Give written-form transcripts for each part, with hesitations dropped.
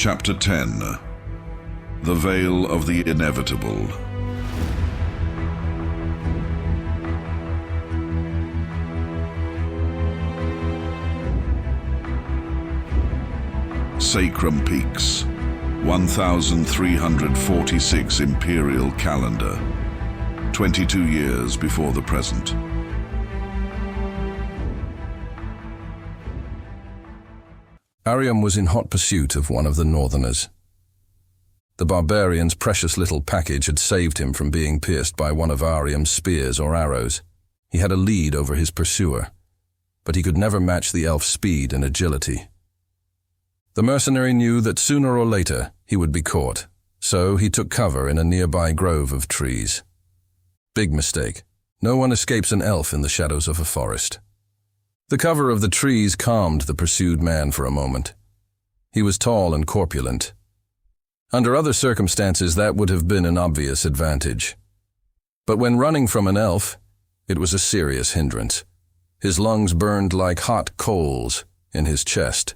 Chapter 10. The Veil of the Inevitable. Sacrum Peaks, 1346 Imperial Calendar, 22 years before the present. Ariam was in hot pursuit of one of the Northerners. The barbarian's precious little package had saved him from being pierced by one of Ariam's spears or arrows. He had a lead over his pursuer, but he could never match the elf's speed and agility. The mercenary knew that sooner or later he would be caught, so he took cover in a nearby grove of trees. Big mistake. No one escapes an elf in the shadows of a forest. The cover of the trees calmed the pursued man for a moment. He was tall and corpulent. Under other circumstances, that would have been an obvious advantage. But when running from an elf, it was a serious hindrance. His lungs burned like hot coals in his chest,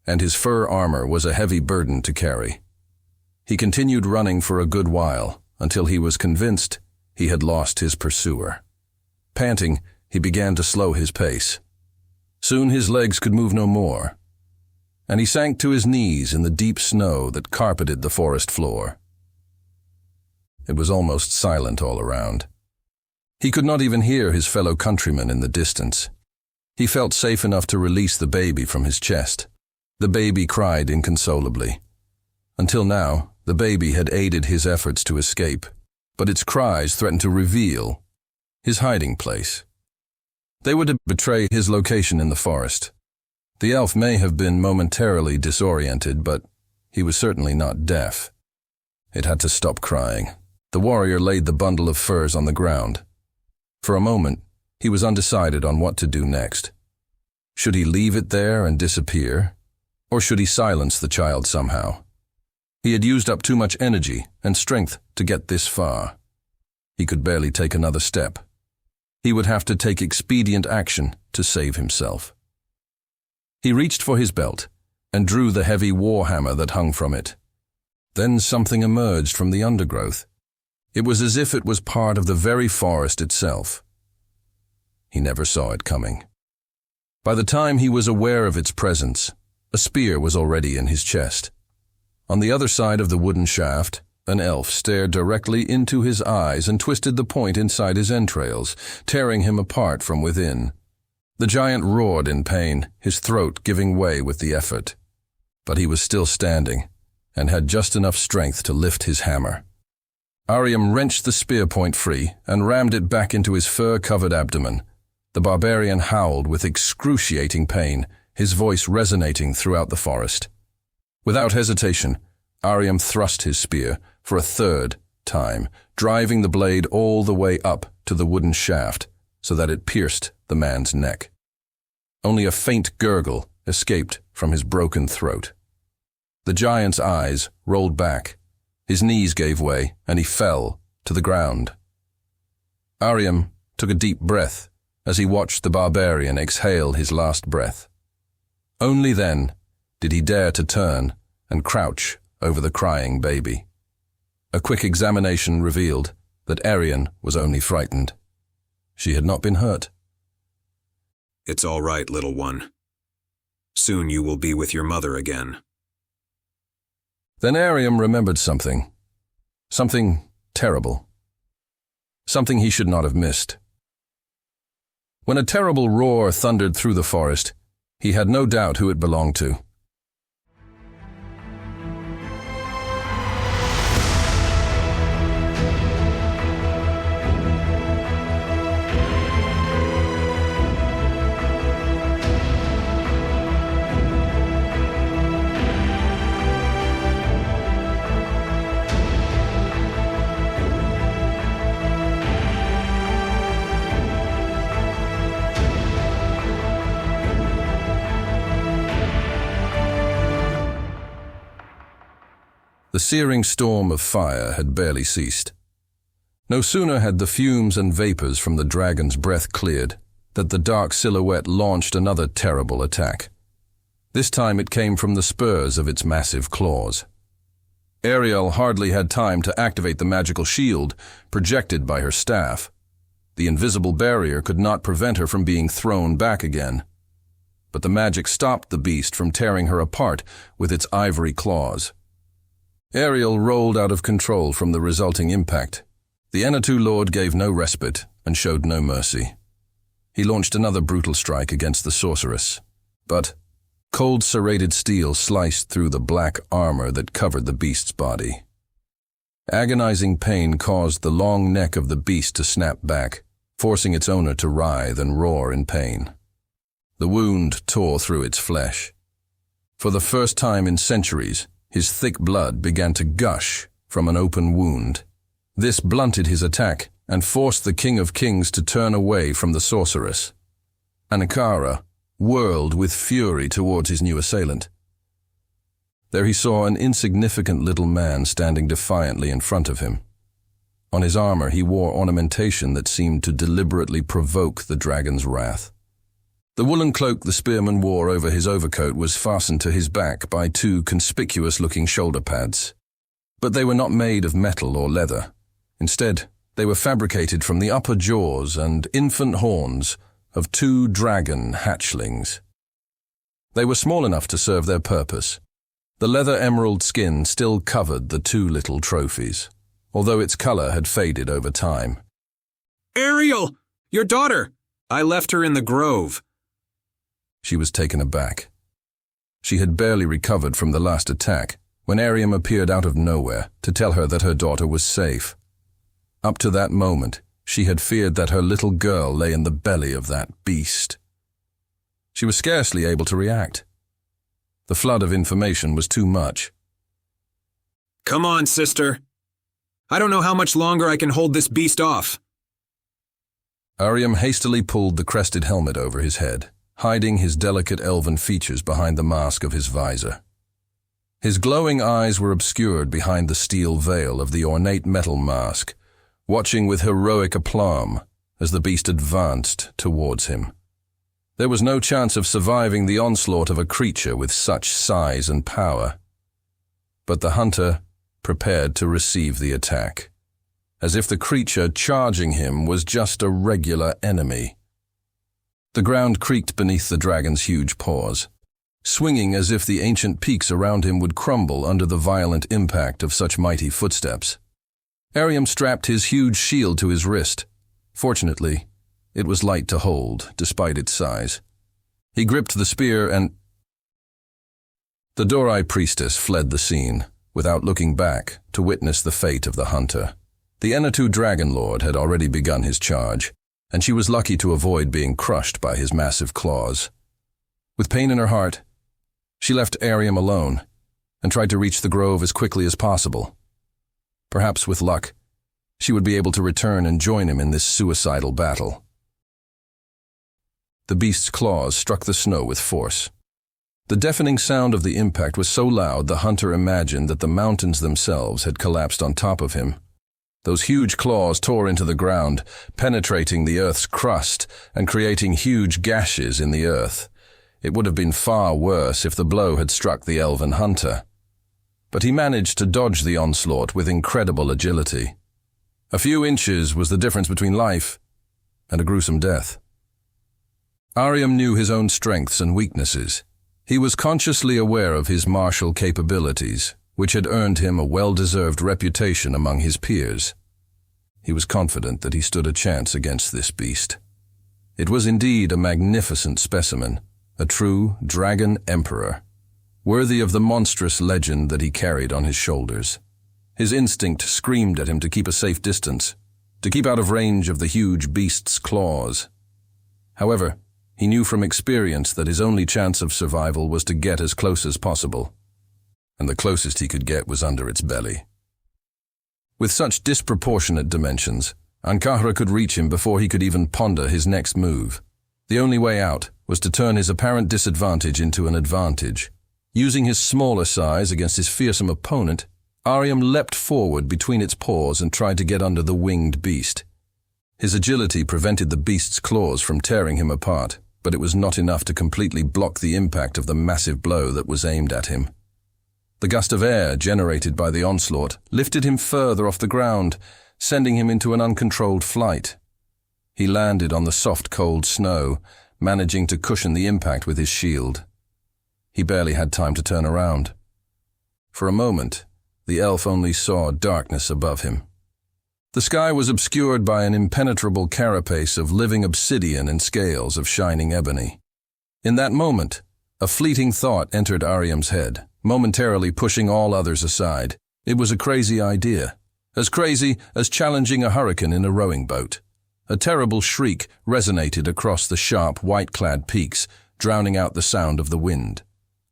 and his fur armor was a heavy burden to carry. He continued running for a good while, until he was convinced he had lost his pursuer. Panting, he began to slow his pace. Soon his legs could move no more, and he sank to his knees in the deep snow that carpeted the forest floor. It was almost silent all around. He could not even hear his fellow countrymen in the distance. He felt safe enough to release the baby from his chest. The baby cried inconsolably. Until now, the baby had aided his efforts to escape, but its cries threatened to reveal his hiding place. They would betray his location in the forest. The elf may have been momentarily disoriented, but he was certainly not deaf. It had to stop crying. The warrior laid the bundle of furs on the ground. For a moment, he was undecided on what to do next. Should he leave it there and disappear, or should he silence the child somehow? He had used up too much energy and strength to get this far. He could barely take another step. He would have to take expedient action to save himself. He reached for his belt and drew the heavy war hammer that hung from it. Then something emerged from the undergrowth. It was as if it was part of the very forest itself. He never saw it coming. By the time he was aware of its presence, a spear was already in his chest. On the other side of the wooden shaft, an elf stared directly into his eyes and twisted the point inside his entrails, tearing him apart from within. The giant roared in pain, his throat giving way with the effort. But he was still standing, and had just enough strength to lift his hammer. Ariam wrenched the spear point free and rammed it back into his fur-covered abdomen. The barbarian howled with excruciating pain, his voice resonating throughout the forest. Without hesitation, Ariam thrust his spear for a third time, driving the blade all the way up to the wooden shaft so that it pierced the man's neck. Only a faint gurgle escaped from his broken throat. The giant's eyes rolled back, his knees gave way, and he fell to the ground. Ariam took a deep breath as he watched the barbarian exhale his last breath. Only then did he dare to turn and crouch over the crying baby. A quick examination revealed that Arian was only frightened. She had not been hurt. "It's all right, little one. Soon you will be with your mother again." Then Ariam remembered something. Something terrible. Something he should not have missed. When a terrible roar thundered through the forest, he had no doubt who it belonged to. The searing storm of fire had barely ceased. No sooner had the fumes and vapors from the dragon's breath cleared than the dark silhouette launched another terrible attack. This time it came from the spurs of its massive claws. Ariel hardly had time to activate the magical shield projected by her staff. The invisible barrier could not prevent her from being thrown back again. But the magic stopped the beast from tearing her apart with its ivory claws. Ariel rolled out of control from the resulting impact. The Enitu Lord gave no respite and showed no mercy. He launched another brutal strike against the sorceress. But cold serrated steel sliced through the black armor that covered the beast's body. Agonizing pain caused the long neck of the beast to snap back, forcing its owner to writhe and roar in pain. The wound tore through its flesh. For the first time in centuries, his thick blood began to gush from an open wound. This blunted his attack and forced the King of Kings to turn away from the sorceress. Ankara whirled with fury towards his new assailant. There he saw an insignificant little man standing defiantly in front of him. On his armor he wore ornamentation that seemed to deliberately provoke the dragon's wrath. The woolen cloak the spearman wore over his overcoat was fastened to his back by two conspicuous-looking shoulder pads. But they were not made of metal or leather. Instead, they were fabricated from the upper jaws and infant horns of two dragon hatchlings. They were small enough to serve their purpose. The leather emerald skin still covered the two little trophies, although its color had faded over time. Ariel! Your daughter! I left her in the grove. She was taken aback. She had barely recovered from the last attack when Ariam appeared out of nowhere to tell her that her daughter was safe. Up to that moment, she had feared that her little girl lay in the belly of that beast. She was scarcely able to react. The flood of information was too much. Come on, sister. I don't know how much longer I can hold this beast off. Ariam hastily pulled the crested helmet over his head, hiding his delicate elven features behind the mask of his visor. His glowing eyes were obscured behind the steel veil of the ornate metal mask, watching with heroic aplomb as the beast advanced towards him. There was no chance of surviving the onslaught of a creature with such size and power. But the hunter prepared to receive the attack, as if the creature charging him was just a regular enemy. The ground creaked beneath the dragon's huge paws, swinging as if the ancient peaks around him would crumble under the violent impact of such mighty footsteps. Ariam strapped his huge shield to his wrist. Fortunately, it was light to hold, despite its size. He gripped the spear and... The Dorai priestess fled the scene, without looking back to witness the fate of the hunter. The Enitu Dragon Lord had already begun his charge, and she was lucky to avoid being crushed by his massive claws. With pain in her heart, she left Ariam alone and tried to reach the grove as quickly as possible. Perhaps with luck, she would be able to return and join him in this suicidal battle. The beast's claws struck the snow with force. The deafening sound of the impact was so loud the hunter imagined that the mountains themselves had collapsed on top of him. Those huge claws tore into the ground, penetrating the earth's crust and creating huge gashes in the earth. It would have been far worse if the blow had struck the elven hunter. But he managed to dodge the onslaught with incredible agility. A few inches was the difference between life and a gruesome death. Ariam knew his own strengths and weaknesses. He was consciously aware of his martial capabilities, which had earned him a well-deserved reputation among his peers. He was confident that he stood a chance against this beast. It was indeed a magnificent specimen, a true dragon emperor, worthy of the monstrous legend that he carried on his shoulders. His instinct screamed at him to keep a safe distance, to keep out of range of the huge beast's claws. However, he knew from experience that his only chance of survival was to get as close as possible, and the closest he could get was under its belly. With such disproportionate dimensions, Ankara could reach him before he could even ponder his next move. The only way out was to turn his apparent disadvantage into an advantage. Using his smaller size against his fearsome opponent, Ariam leapt forward between its paws and tried to get under the winged beast. His agility prevented the beast's claws from tearing him apart, but it was not enough to completely block the impact of the massive blow that was aimed at him. The gust of air generated by the onslaught lifted him further off the ground, sending him into an uncontrolled flight. He landed on the soft, cold snow, managing to cushion the impact with his shield. He barely had time to turn around. For a moment, the elf only saw darkness above him. The sky was obscured by an impenetrable carapace of living obsidian and scales of shining ebony. In that moment, a fleeting thought entered Ariam's head, momentarily pushing all others aside. It was a crazy idea, as crazy as challenging a hurricane in a rowing boat. A terrible shriek resonated across the sharp, white-clad peaks, drowning out the sound of the wind.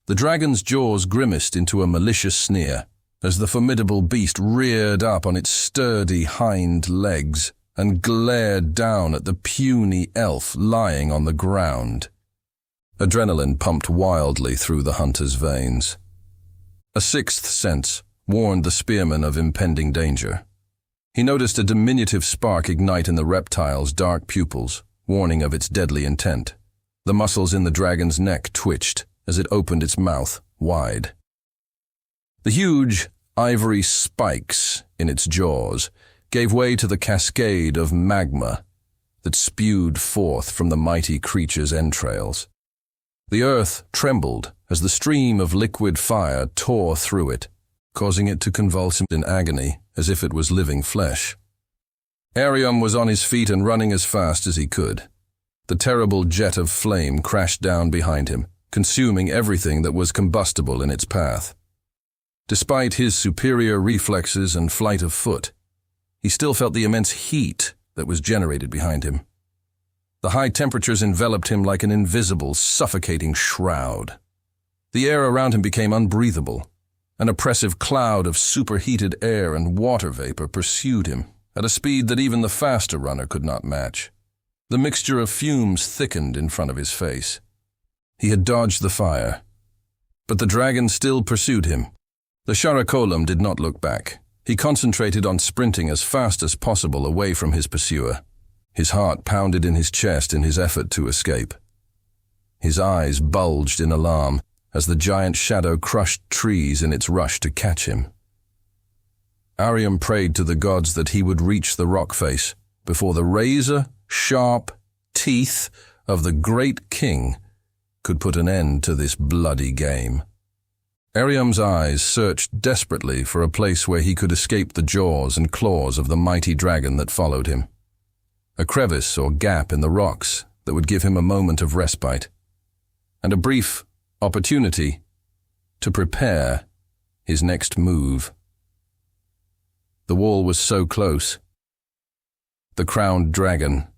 The dragon's jaws grimaced into a malicious sneer, as the formidable beast reared up on its sturdy hind legs and glared down at the puny elf lying on the ground. Adrenaline pumped wildly through the hunter's veins. A sixth sense warned the spearman of impending danger. He noticed a diminutive spark ignite in the reptile's dark pupils, warning of its deadly intent. The muscles in the dragon's neck twitched as it opened its mouth wide. The huge, ivory spikes in its jaws gave way to the cascade of magma that spewed forth from the mighty creature's entrails. The earth trembled as the stream of liquid fire tore through it, causing it to convulse in agony as if it was living flesh. Ariam was on his feet and running as fast as he could. The terrible jet of flame crashed down behind him, consuming everything that was combustible in its path. Despite his superior reflexes and flight of foot, he still felt the immense heat that was generated behind him. The high temperatures enveloped him like an invisible, suffocating shroud. The air around him became unbreathable. An oppressive cloud of superheated air and water vapor pursued him at a speed that even the faster runner could not match. The mixture of fumes thickened in front of his face. He had dodged the fire, but the dragon still pursued him. The Sharakolam did not look back. He concentrated on sprinting as fast as possible away from his pursuer. His heart pounded in his chest in his effort to escape. His eyes bulged in alarm as the giant shadow crushed trees in its rush to catch him. Ariam prayed to the gods that he would reach the rock face before the razor-sharp teeth of the great king could put an end to this bloody game. Ariam's eyes searched desperately for a place where he could escape the jaws and claws of the mighty dragon that followed him. A crevice or gap in the rocks that would give him a moment of respite, and a brief opportunity to prepare his next move. The wall was so close. The crowned dragon.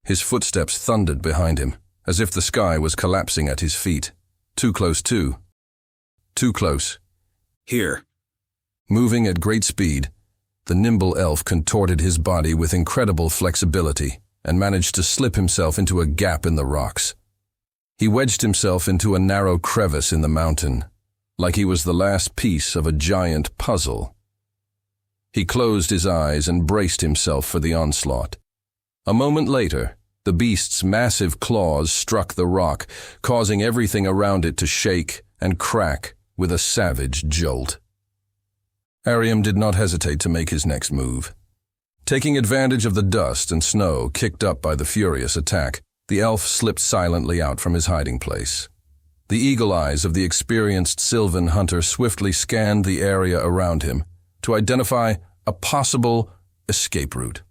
His footsteps thundered behind him, as if the sky was collapsing at his feet. Too close too. Too close. Here. Moving at great speed, the nimble elf contorted his body with incredible flexibility and managed to slip himself into a gap in the rocks. He wedged himself into a narrow crevice in the mountain, like he was the last piece of a giant puzzle. He closed his eyes and braced himself for the onslaught. A moment later, the beast's massive claws struck the rock, causing everything around it to shake and crack with a savage jolt. Ariam did not hesitate to make his next move. Taking advantage of the dust and snow kicked up by the furious attack, the elf slipped silently out from his hiding place. The eagle eyes of the experienced Sylvan hunter swiftly scanned the area around him to identify a possible escape route.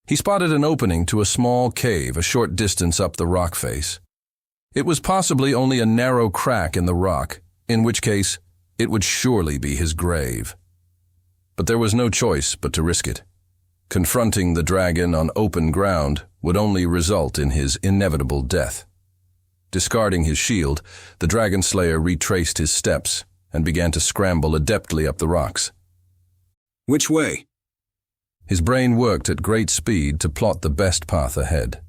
He spotted an opening to a small cave a short distance up the rock face. It was possibly only a narrow crack in the rock, in which case it would surely be his grave. But there was no choice but to risk it. Confronting the dragon on open ground would only result in his inevitable death. Discarding his shield, the dragon slayer retraced his steps and began to scramble adeptly up the rocks. Which way? His brain worked at great speed to plot the best path ahead.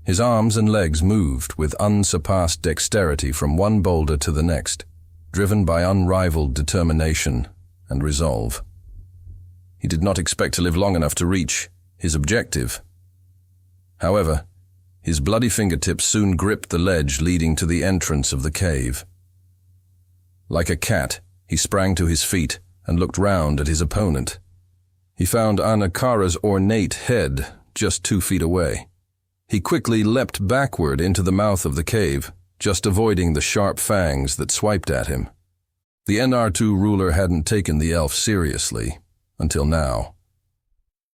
His arms and legs moved with unsurpassed dexterity from one boulder to the next, driven by unrivaled determination and resolve. He did not expect to live long enough to reach his objective. However, his bloody fingertips soon gripped the ledge leading to the entrance of the cave. Like a cat, he sprang to his feet and looked round at his opponent. He found Anakara's ornate head just 2 feet away. He quickly leapt backward into the mouth of the cave, just avoiding the sharp fangs that swiped at him. The NR2 ruler hadn't taken the elf seriously, until now.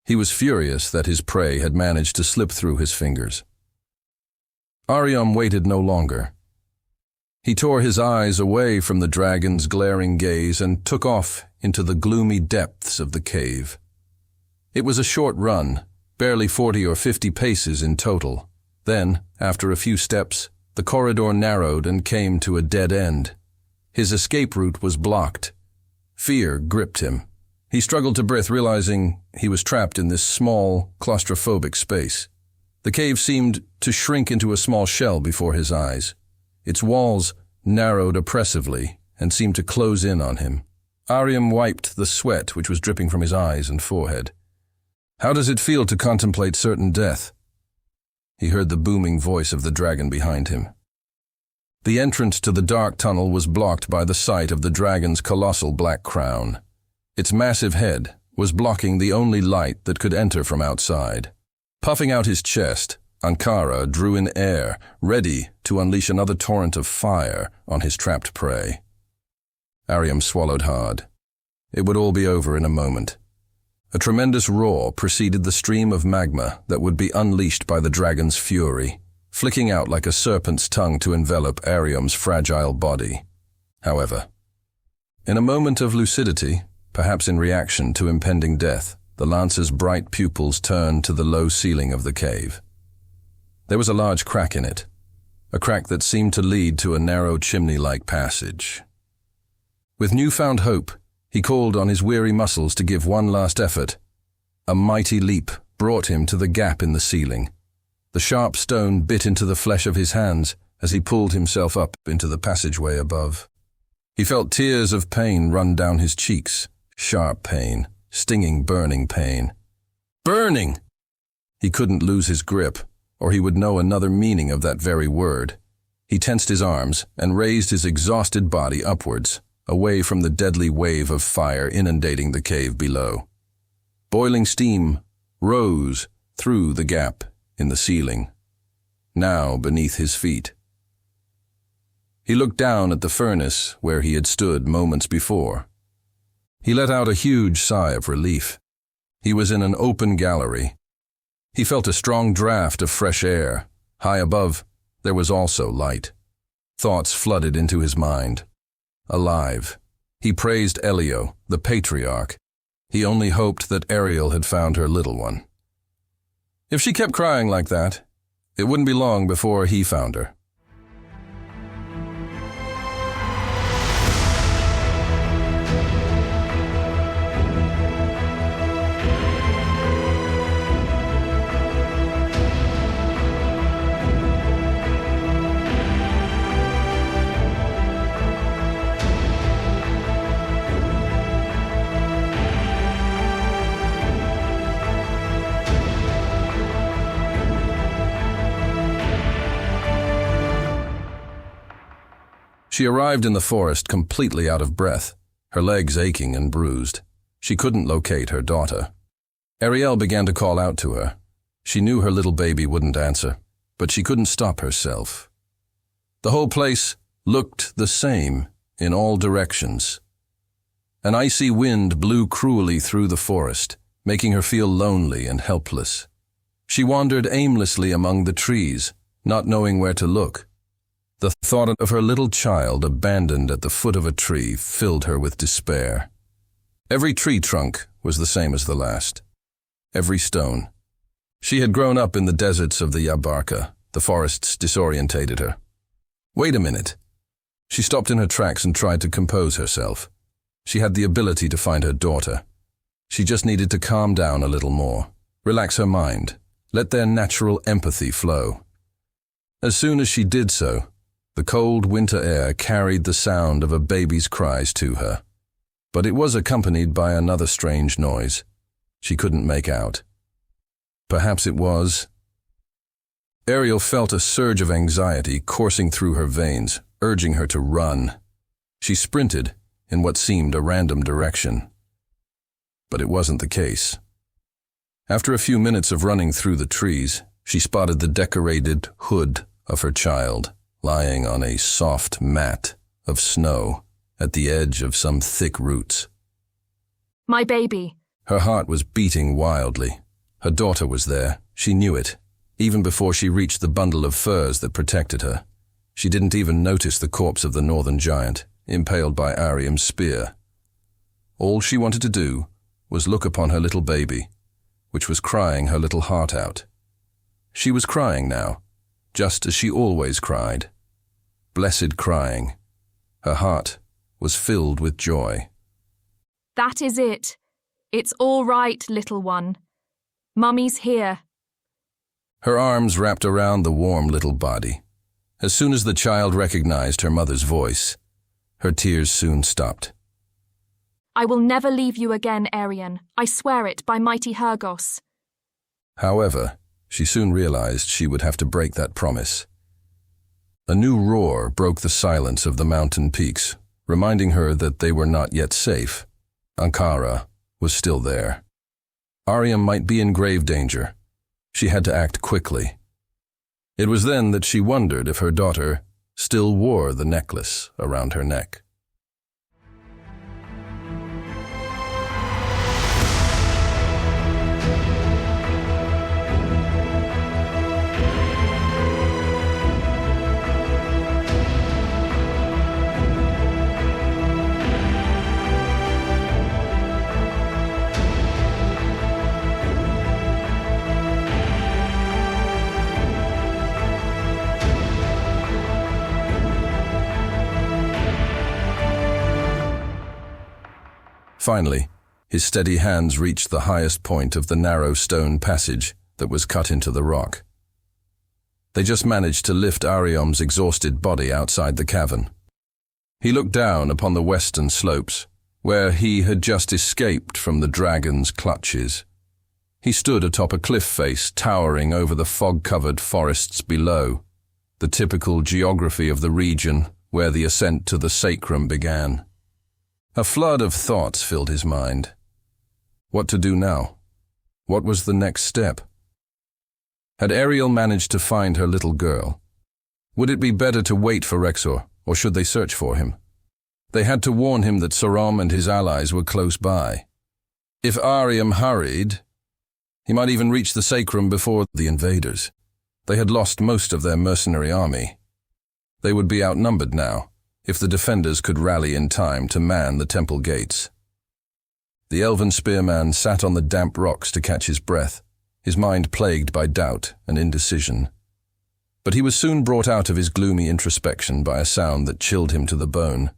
He was furious that his prey had managed to slip through his fingers. Aryam waited no longer. He tore his eyes away from the dragon's glaring gaze and took off into the gloomy depths of the cave. It was a short run, barely 40 or 50 paces in total. Then, after a few steps, the corridor narrowed and came to a dead end. His escape route was blocked. Fear gripped him. He struggled to breathe, realizing he was trapped in this small, claustrophobic space. The cave seemed to shrink into a small shell before his eyes. Its walls narrowed oppressively and seemed to close in on him. Aryam wiped the sweat which was dripping from his eyes and forehead. How does it feel to contemplate certain death? He heard the booming voice of the dragon behind him. The entrance to the dark tunnel was blocked by the sight of the dragon's colossal black crown. Its massive head was blocking the only light that could enter from outside. Puffing out his chest, Ankara drew in air, ready to unleash another torrent of fire on his trapped prey. Aryam swallowed hard. It would all be over in a moment. A tremendous roar preceded the stream of magma that would be unleashed by the dragon's fury, flicking out like a serpent's tongue to envelop Aryam's fragile body. However, in a moment of lucidity, perhaps in reaction to impending death, the lancer's bright pupils turned to the low ceiling of the cave. There was a large crack in it, a crack that seemed to lead to a narrow chimney-like passage. With newfound hope, he called on his weary muscles to give one last effort. A mighty leap brought him to the gap in the ceiling. The sharp stone bit into the flesh of his hands as he pulled himself up into the passageway above. He felt tears of pain run down his cheeks, sharp pain, stinging, burning pain. Burning! He couldn't lose his grip, or he would know another meaning of that very word. He tensed his arms and raised his exhausted body upwards, away from the deadly wave of fire inundating the cave below. Boiling steam rose through the gap in the ceiling, now beneath his feet. He looked down at the furnace where he had stood moments before. He let out a huge sigh of relief. He was in an open gallery. He felt a strong draft of fresh air. High above, there was also light. Thoughts flooded into his mind. Alive. He praised Elio, the patriarch. He only hoped that Ariel had found her little one. If she kept crying like that, it wouldn't be long before he found her. She arrived in the forest completely out of breath, her legs aching and bruised. She couldn't locate her daughter. Ariel began to call out to her. She knew her little baby wouldn't answer, but she couldn't stop herself. The whole place looked the same in all directions. An icy wind blew cruelly through the forest, making her feel lonely and helpless. She wandered aimlessly among the trees, not knowing where to look. The thought of her little child abandoned at the foot of a tree filled her with despair. Every tree trunk was the same as the last. Every stone. She had grown up in the deserts of the Yabarka. The forests disorientated her. Wait a minute. She stopped in her tracks and tried to compose herself. She had the ability to find her daughter. She just needed to calm down a little more, relax her mind, let their natural empathy flow. As soon as she did so, the cold winter air carried the sound of a baby's cries to her. But it was accompanied by another strange noise. She couldn't make out. Perhaps it was Ariel felt a surge of anxiety coursing through her veins, urging her to run. She sprinted in what seemed a random direction. But it wasn't the case. After a few minutes of running through the trees, she spotted the decorated hood of her child lying on a soft mat of snow at the edge of some thick roots. My baby. Her heart was beating wildly. Her daughter was there. She knew it, even before she reached the bundle of furs that protected her. She didn't even notice the corpse of the northern giant, impaled by Ariam's spear. All she wanted to do was look upon her little baby, which was crying her little heart out. She was crying now, just as she always cried. Blessed crying. Her heart was filled with joy. That is it. It's all right, little one. Mummy's here. Her arms wrapped around the warm little body. As soon as the child recognized her mother's voice, her tears soon stopped. I will never leave you again, Arian. I swear it by mighty Hergos. However, she soon realized she would have to break that promise. A new roar broke the silence of the mountain peaks, reminding her that they were not yet safe. Ankara was still there. Ariam might be in grave danger. She had to act quickly. It was then that she wondered if her daughter still wore the necklace around her neck. Finally, his steady hands reached the highest point of the narrow stone passage that was cut into the rock. They just managed to lift Ariam's exhausted body outside the cavern. He looked down upon the western slopes, where he had just escaped from the dragon's clutches. He stood atop a cliff face towering over the fog-covered forests below, the typical geography of the region where the ascent to the sacrum began. A flood of thoughts filled his mind. What to do now? What was the next step? Had Ariel managed to find her little girl? Would it be better to wait for Rexor, or should they search for him? They had to warn him that Soram and his allies were close by. If Ariam hurried, he might even reach the sacrum before the invaders. They had lost most of their mercenary army. They would be outnumbered now, if the defenders could rally in time to man the temple gates. The elven spearman sat on the damp rocks to catch his breath, his mind plagued by doubt and indecision. But he was soon brought out of his gloomy introspection by a sound that chilled him to the bone,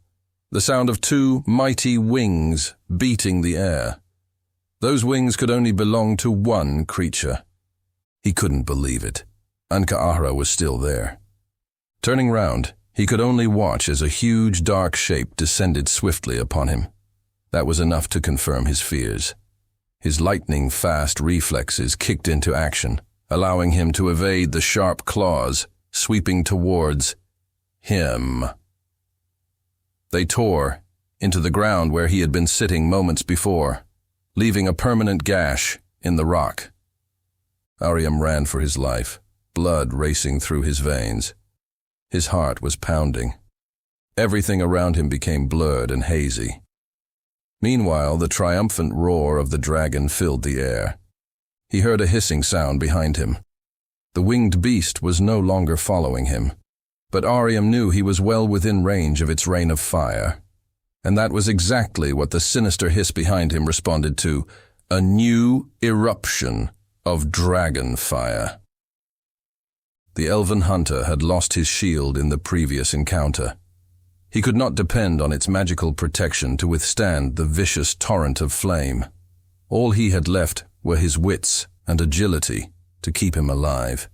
the sound of two mighty wings beating the air. Those wings could only belong to one creature. He couldn't believe it. Ankara was still there. Turning round, he could only watch as a huge dark shape descended swiftly upon him. That was enough to confirm his fears. His lightning-fast reflexes kicked into action, allowing him to evade the sharp claws sweeping towards him. They tore into the ground where he had been sitting moments before, leaving a permanent gash in the rock. Ariam ran for his life, blood racing through his veins. His heart was pounding. Everything around him became blurred and hazy. Meanwhile, the triumphant roar of the dragon filled the air. He heard a hissing sound behind him. The winged beast was no longer following him, but Ariam knew he was well within range of its rain of fire. And that was exactly what the sinister hiss behind him responded to, a new eruption of dragon fire. The elven hunter had lost his shield in the previous encounter. He could not depend on its magical protection to withstand the vicious torrent of flame. All he had left were his wits and agility to keep him alive.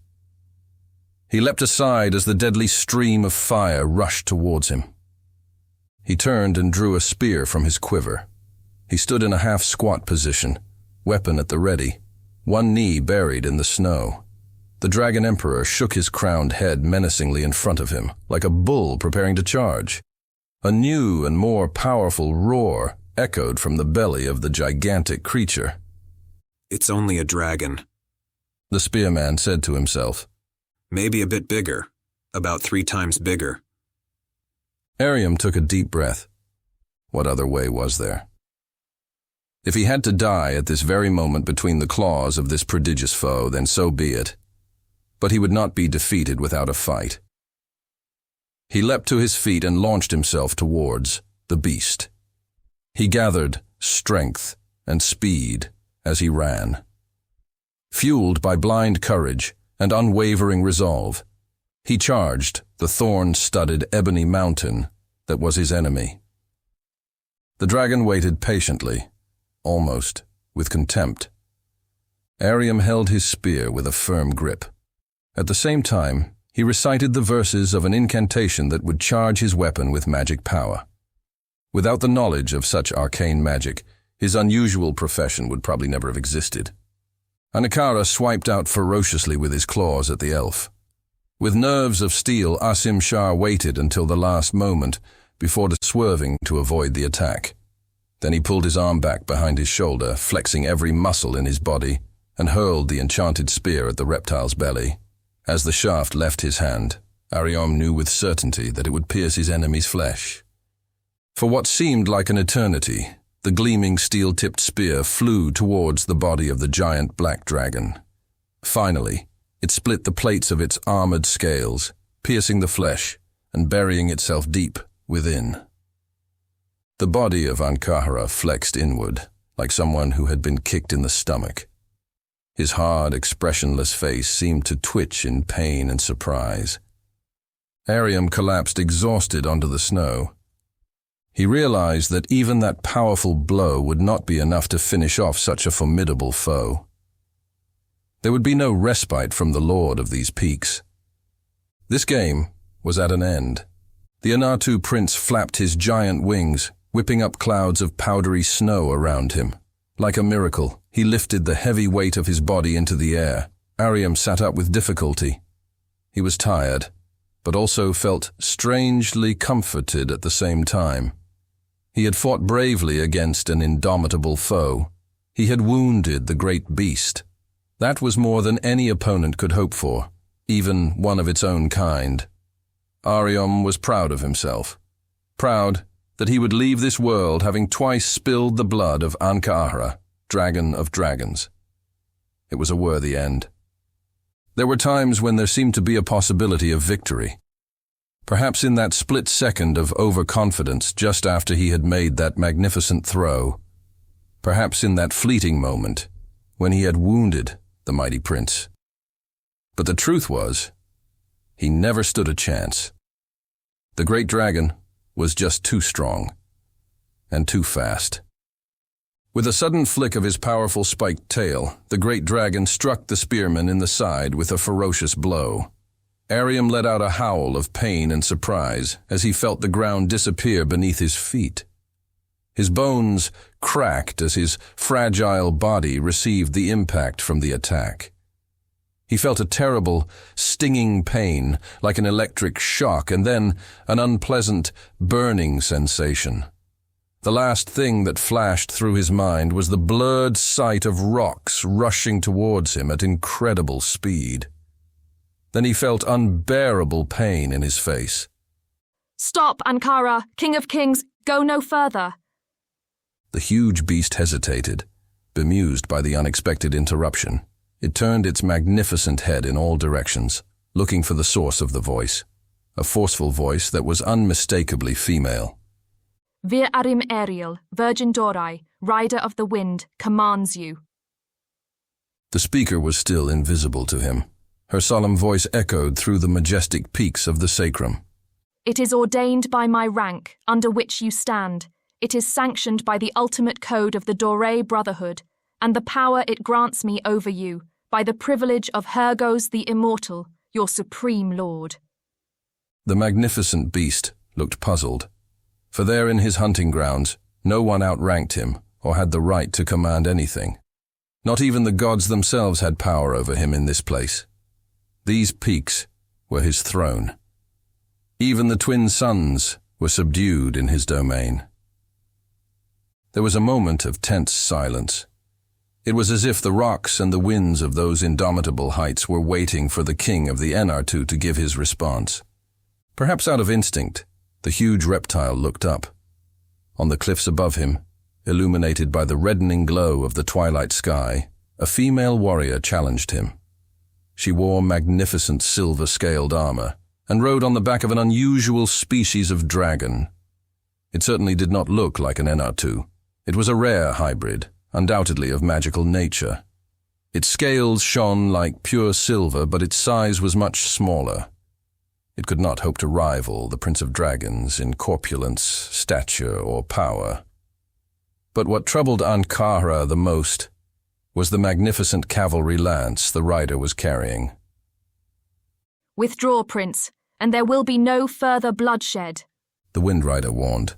He leapt aside as the deadly stream of fire rushed towards him. He turned and drew a spear from his quiver. He stood in a half-squat position, weapon at the ready, one knee buried in the snow. The Dragon Emperor shook his crowned head menacingly in front of him, like a bull preparing to charge. A new and more powerful roar echoed from the belly of the gigantic creature. It's only a dragon, the spearman said to himself. Maybe a bit bigger, about 3 times bigger. Ariam took a deep breath. What other way was there? If he had to die at this very moment between the claws of this prodigious foe, then so be it. But he would not be defeated without a fight. He leapt to his feet and launched himself towards the beast. He gathered strength and speed as he ran. Fueled by blind courage and unwavering resolve, he charged the thorn-studded ebony mountain that was his enemy. The dragon waited patiently, almost with contempt. Ariam held his spear with a firm grip. At the same time, he recited the verses of an incantation that would charge his weapon with magic power. Without the knowledge of such arcane magic, his unusual profession would probably never have existed. Ankara swiped out ferociously with his claws at the elf. With nerves of steel, Asim Shah waited until the last moment before swerving to avoid the attack. Then he pulled his arm back behind his shoulder, flexing every muscle in his body, and hurled the enchanted spear at the reptile's belly. As the shaft left his hand, Ariam knew with certainty that it would pierce his enemy's flesh. For what seemed like an eternity, the gleaming steel-tipped spear flew towards the body of the giant black dragon. Finally, it split the plates of its armored scales, piercing the flesh and burying itself deep within. The body of Ankara flexed inward, like someone who had been kicked in the stomach. His hard, expressionless face seemed to twitch in pain and surprise. Ariam collapsed exhausted onto the snow. He realized that even that powerful blow would not be enough to finish off such a formidable foe. There would be no respite from the lord of these peaks. This game was at an end. The Anatu prince flapped his giant wings, whipping up clouds of powdery snow around him. Like a miracle, he lifted the heavy weight of his body into the air. Ariam sat up with difficulty. He was tired, but also felt strangely comforted at the same time. He had fought bravely against an indomitable foe. He had wounded the great beast. That was more than any opponent could hope for, even one of its own kind. Ariam was proud of himself. Proud that he would leave this world having twice spilled the blood of Ankara, dragon of dragons. It was a worthy end. There were times when there seemed to be a possibility of victory. Perhaps in that split second of overconfidence just after he had made that magnificent throw. Perhaps in that fleeting moment when he had wounded the mighty prince. But the truth was, he never stood a chance. The great dragon was just too strong and too fast. With a sudden flick of his powerful spiked tail, the great dragon struck the spearman in the side with a ferocious blow. Ariam let out a howl of pain and surprise as he felt the ground disappear beneath his feet. His bones cracked as his fragile body received the impact from the attack. He felt a terrible, stinging pain, like an electric shock, and then an unpleasant, burning sensation. The last thing that flashed through his mind was the blurred sight of rocks rushing towards him at incredible speed. Then he felt unbearable pain in his face. Stop, Ankara, King of Kings, go no further. The huge beast hesitated, bemused by the unexpected interruption. It turned its magnificent head in all directions, looking for the source of the voice, a forceful voice that was unmistakably female. Vir Arim Ariel, Virgin Dorai, Rider of the Wind, commands you. The speaker was still invisible to him. Her solemn voice echoed through the majestic peaks of the sacrum. It is ordained by my rank, under which you stand. It is sanctioned by the ultimate code of the Doré Brotherhood, and the power it grants me over you, by the privilege of Hergos the Immortal, your supreme lord. The magnificent beast looked puzzled, for there in his hunting grounds, no one outranked him or had the right to command anything. Not even the gods themselves had power over him in this place. These peaks were his throne. Even the twin suns were subdued in his domain. There was a moment of tense silence. It was as if the rocks and the winds of those indomitable heights were waiting for the king of the Enartu to give his response. Perhaps out of instinct, the huge reptile looked up. On the cliffs above him, illuminated by the reddening glow of the twilight sky, a female warrior challenged him. She wore magnificent silver-scaled armor and rode on the back of an unusual species of dragon. It certainly did not look like an Enartu. It was a rare hybrid, undoubtedly of magical nature. Its scales shone like pure silver, but its size was much smaller. It could not hope to rival the Prince of Dragons in corpulence, stature, or power. But what troubled Ankara the most was the magnificent cavalry lance the rider was carrying. Withdraw, Prince, and there will be no further bloodshed, the Wind Rider warned.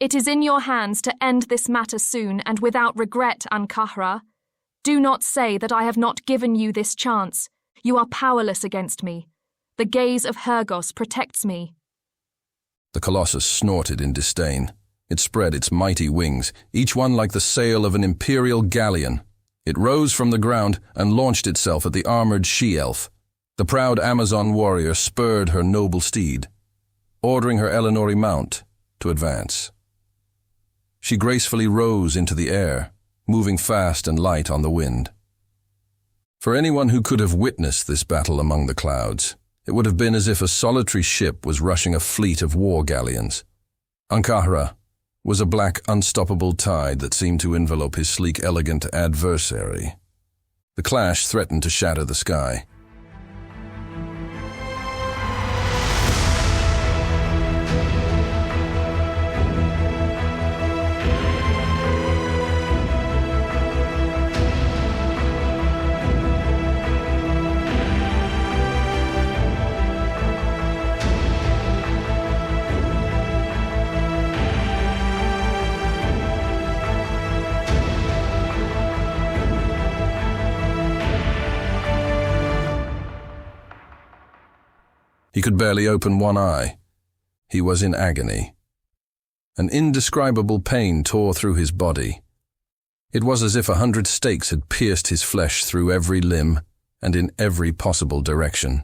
It is in your hands to end this matter soon and without regret, Ankara. Do not say that I have not given you this chance. You are powerless against me. The gaze of Hergos protects me. The Colossus snorted in disdain. It spread its mighty wings, each one like the sail of an imperial galleon. It rose from the ground and launched itself at the armored she-elf. The proud Amazon warrior spurred her noble steed, ordering her Eleanori mount to advance. She gracefully rose into the air, moving fast and light on the wind. For anyone who could have witnessed this battle among the clouds, it would have been as if a solitary ship was rushing a fleet of war galleons. Ankara was a black, unstoppable tide that seemed to envelop his sleek, elegant adversary. The clash threatened to shatter the sky. He could barely open one eye. He was in agony. An indescribable pain tore through his body. It was as if 100 stakes had pierced his flesh through every limb and in every possible direction.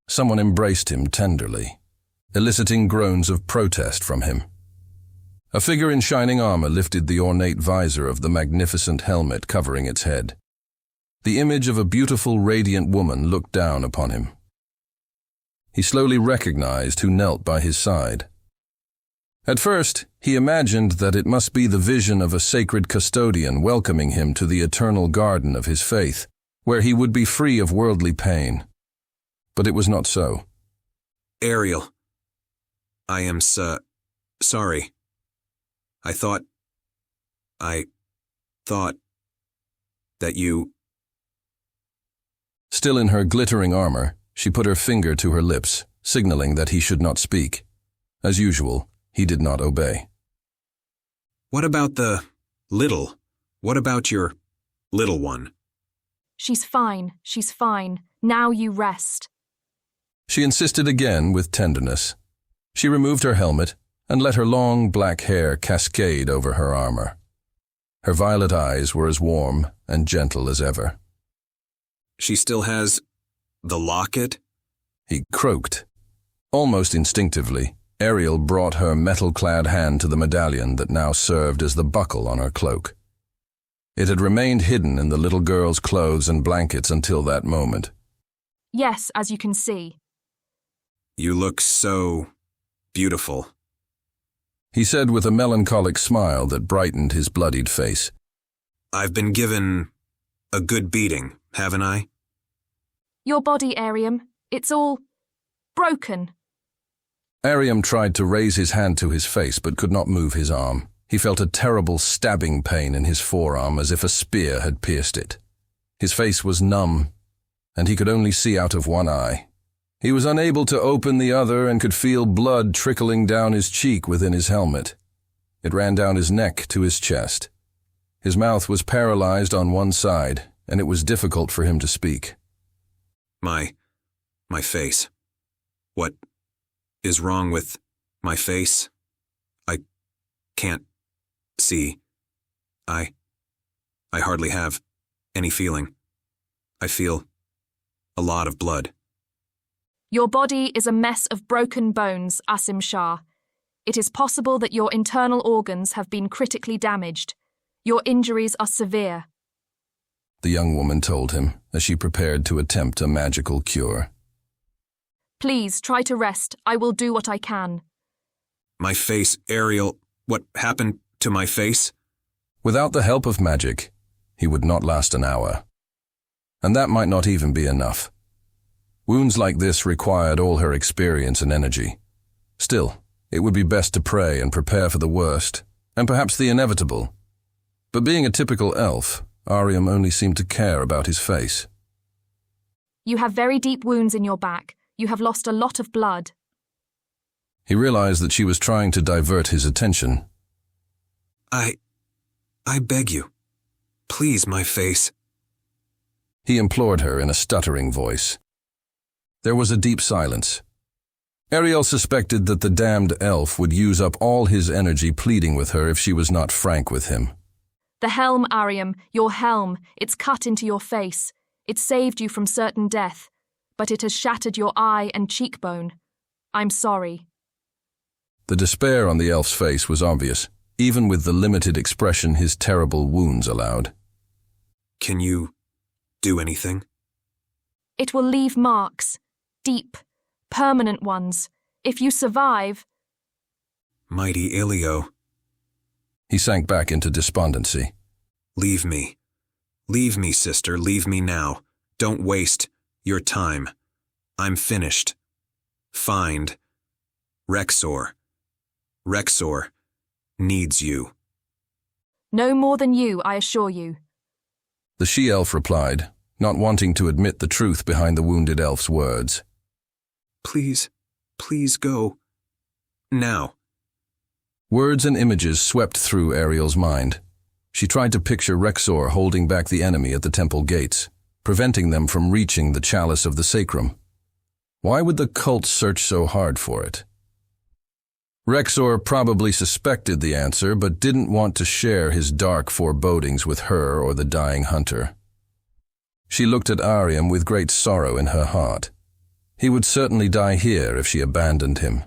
Someone embraced him tenderly, eliciting groans of protest from him. A figure in shining armor lifted the ornate visor of the magnificent helmet covering its head. The image of a beautiful, radiant woman looked down upon him. He slowly recognized who knelt by his side. At first, he imagined that it must be the vision of a sacred custodian welcoming him to the eternal garden of his faith, where he would be free of worldly pain. But it was not so. Ariel, I am sorry. I thought that you... Still in her glittering armor, she put her finger to her lips, signaling that he should not speak. As usual, he did not obey. What about what about your little one? She's fine. Now you rest. She insisted again with tenderness. She removed her helmet and let her long black hair cascade over her armor. Her violet eyes were as warm and gentle as ever. She still has the locket? He croaked. Almost instinctively, Ariel brought her metal-clad hand to the medallion that now served as the buckle on her cloak. It had remained hidden in the little girl's clothes and blankets until that moment. Yes, as you can see. You look so beautiful, he said with a melancholic smile that brightened his bloodied face. I've been given a good beating, haven't I? Your body, Ariam, it's all broken. Ariam tried to raise his hand to his face but could not move his arm. He felt a terrible stabbing pain in his forearm as if a spear had pierced it. His face was numb, and he could only see out of one eye. He was unable to open the other and could feel blood trickling down his cheek within his helmet. It ran down his neck to his chest. His mouth was paralyzed on one side, and it was difficult for him to speak. My face. What is wrong with my face? I can't see. I hardly have any feeling. I feel a lot of blood. Your body is a mess of broken bones, Asim Shah. It is possible that your internal organs have been critically damaged. Your injuries are severe. The young woman told him as she prepared to attempt a magical cure. Please try to rest. I will do what I can. My face, Ariel. What happened to my face? Without the help of magic, he would not last an hour. And that might not even be enough. Wounds like this required all her experience and energy. Still, it would be best to pray and prepare for the worst, and perhaps the inevitable. But being a typical elf, Ariam only seemed to care about his face. You have very deep wounds in your back. You have lost a lot of blood. He realized that she was trying to divert his attention. I beg you. Please, my face. He implored her in a stuttering voice. There was a deep silence. Ariel suspected that the damned elf would use up all his energy pleading with her if she was not frank with him. The helm, Ariam, your helm, it's cut into your face. It saved you from certain death, but it has shattered your eye and cheekbone. I'm sorry. The despair on the elf's face was obvious, even with the limited expression his terrible wounds allowed. Can you do anything? It will leave marks. Deep, permanent ones. If you survive... Mighty Ilio. He sank back into despondency. Leave me. Leave me, sister. Leave me now. Don't waste your time. I'm finished. Find Rexor. Rexor needs you. No more than you, I assure you. The she-elf replied, not wanting to admit the truth behind the wounded elf's words. Please, please go. Now. Words and images swept through Ariel's mind. She tried to picture Rexor holding back the enemy at the temple gates, preventing them from reaching the chalice of the sacrum. Why would the cult search so hard for it? Rexor probably suspected the answer, but didn't want to share his dark forebodings with her or the dying hunter. She looked at Ariam with great sorrow in her heart. He would certainly die here if she abandoned him.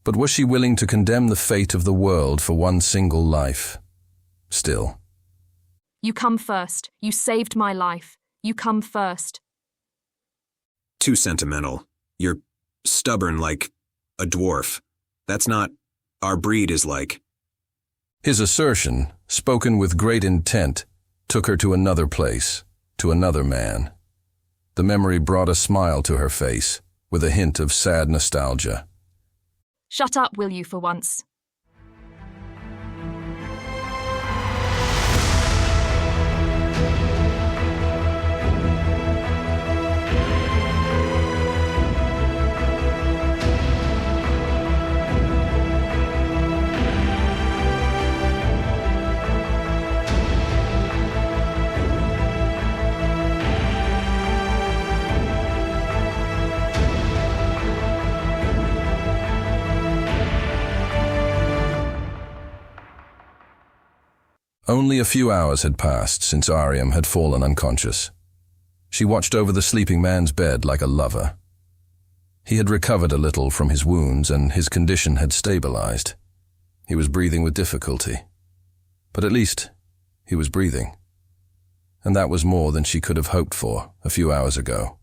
But was she willing to condemn the fate of the world for one single life? Still. You come first. You saved my life. You come first. Too sentimental. You're stubborn like a dwarf. That's not our breed is like. His assertion, spoken with great intent, took her to another place, to another man. The memory brought a smile to her face, with a hint of sad nostalgia. Shut up, will you, for once? Only a few hours had passed since Ariam had fallen unconscious. She watched over the sleeping man's bed like a lover. He had recovered a little from his wounds and his condition had stabilized. He was breathing with difficulty. But at least he was breathing. And that was more than she could have hoped for a few hours ago.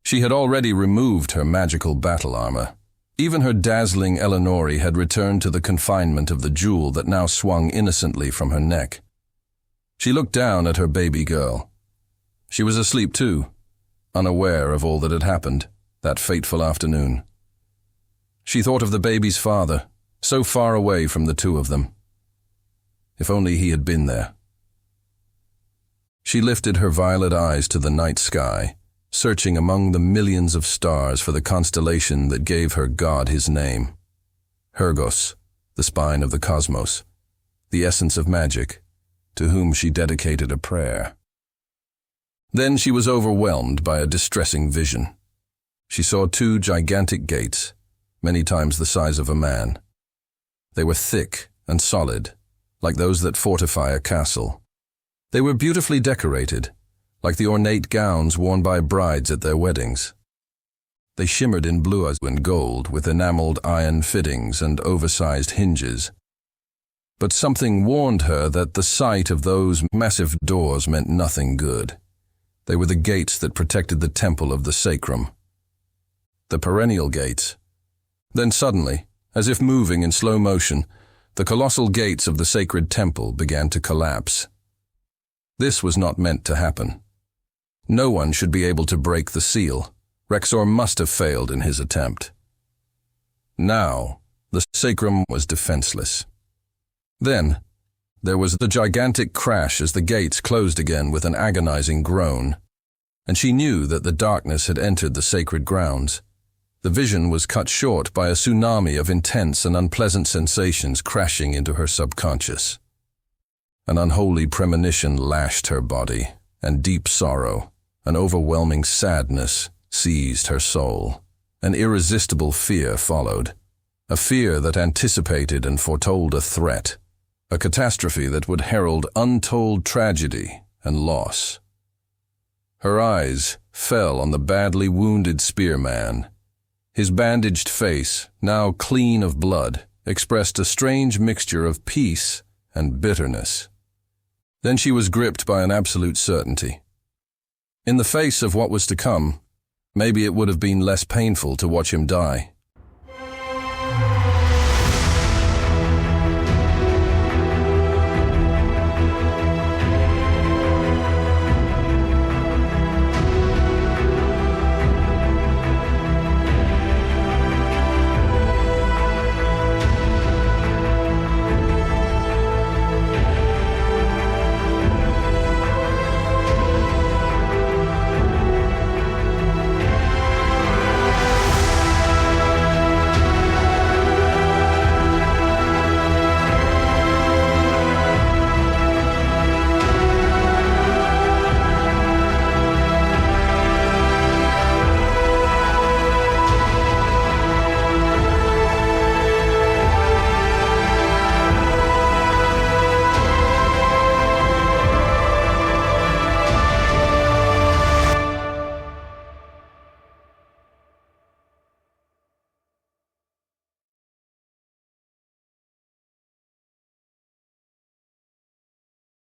She had already removed her magical battle armor. Even her dazzling Eleonori had returned to the confinement of the jewel that now swung innocently from her neck. She looked down at her baby girl. She was asleep too, unaware of all that had happened that fateful afternoon. She thought of the baby's father, so far away from the two of them. If only he had been there. She lifted her violet eyes to the night sky, searching among the millions of stars for the constellation that gave her God his name. Hergos, the spine of the cosmos, the essence of magic, to whom she dedicated a prayer. Then she was overwhelmed by a distressing vision. She saw two gigantic gates, many times the size of a man. They were thick and solid, like those that fortify a castle. They were beautifully decorated, like the ornate gowns worn by brides at their weddings. They shimmered in blue and gold with enameled iron fittings and oversized hinges. But something warned her that the sight of those massive doors meant nothing good. They were the gates that protected the temple of the sacrum. The perennial gates. Then suddenly, as if moving in slow motion, the colossal gates of the sacred temple began to collapse. This was not meant to happen. No one should be able to break the seal. Rexor must have failed in his attempt. Now, the sacrum was defenseless. Then, there was the gigantic crash as the gates closed again with an agonizing groan, and she knew that the darkness had entered the sacred grounds. The vision was cut short by a tsunami of intense and unpleasant sensations crashing into her subconscious. An unholy premonition lashed her body, and deep sorrow, an overwhelming sadness, seized her soul. An irresistible fear followed, a fear that anticipated and foretold a threat, a catastrophe that would herald untold tragedy and loss. Her eyes fell on the badly wounded spearman. His bandaged face, now clean of blood, expressed a strange mixture of peace and bitterness. Then she was gripped by an absolute certainty. In the face of what was to come, maybe it would have been less painful to watch him die.